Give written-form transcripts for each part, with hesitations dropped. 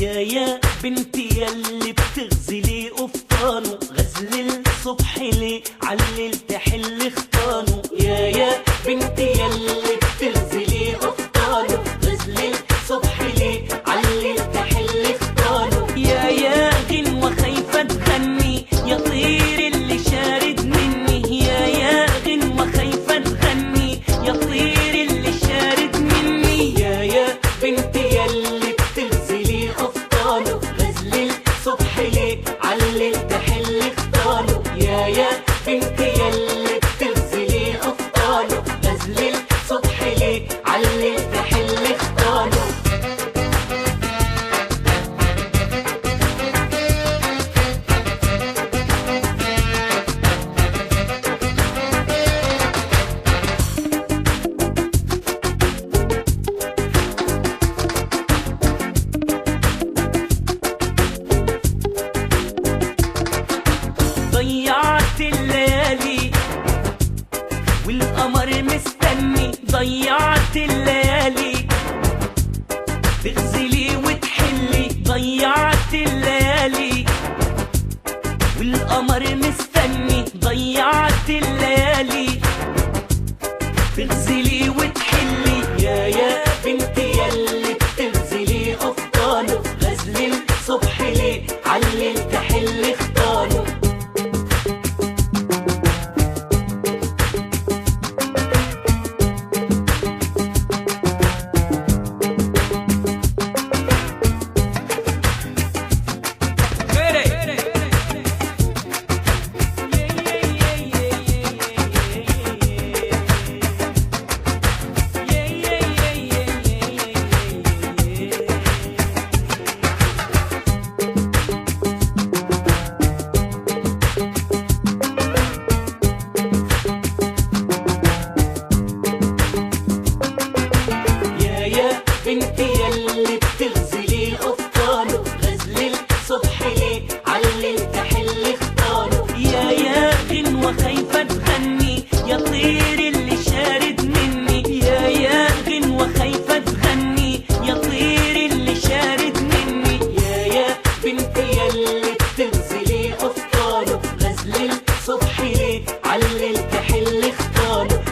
يا بنتي ياللي بتغزلي قفطانه، غزل الصبح ليه علل تحل خطانه. يا بنتي ياللي بتغزلي قفطانه، غزل الصبح ليه علل تحل خطانه. يا غنوة خايفة تغني يا طير اللي شارد مني. يا غنوة خايفة تغني يا طير اللي شارد مني. يا بنتي ياللي بتغزلي قفطانه، غزل الصبح ليه علل تحل خطانه. يا بنتي ياللي بتغزلي قفطانه، غزل الصبح ليه علل تحل خطانه. ضيعت الليالي والقمر مستني، ضيعت الليالي تغزلي وتحلي. ضيعت الليالي والقمر مستني، ضيعت الليالي تغزلي وتحلي. يا بنتي ياللي بتغزلي قفطانه، غزل الصبح ليه علل تحل خطانه. بنتي ياللي بتغزلي قفطانه، غزل الصبح ليه علل تحل خطانه. يا غنوة خايفة تغني يا طير اللي شارد مني. يا غنوة خايفة تغني يا طير اللي شارد مني. يا بنتي ياللي بتغزلي قفطانه، غزل الصبح ليه علل تحل خطانه.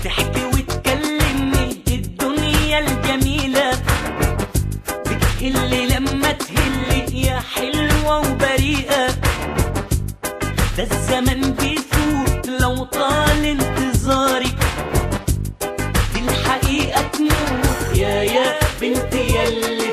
تحكي وتكلمني الدنيا الجميلة، بتهلي لما تهلي يا حلوة وبريئة. ده الزمن بيفوت لو طال انتظاري، دي الحقيقة تموت. يا بنتي ياللي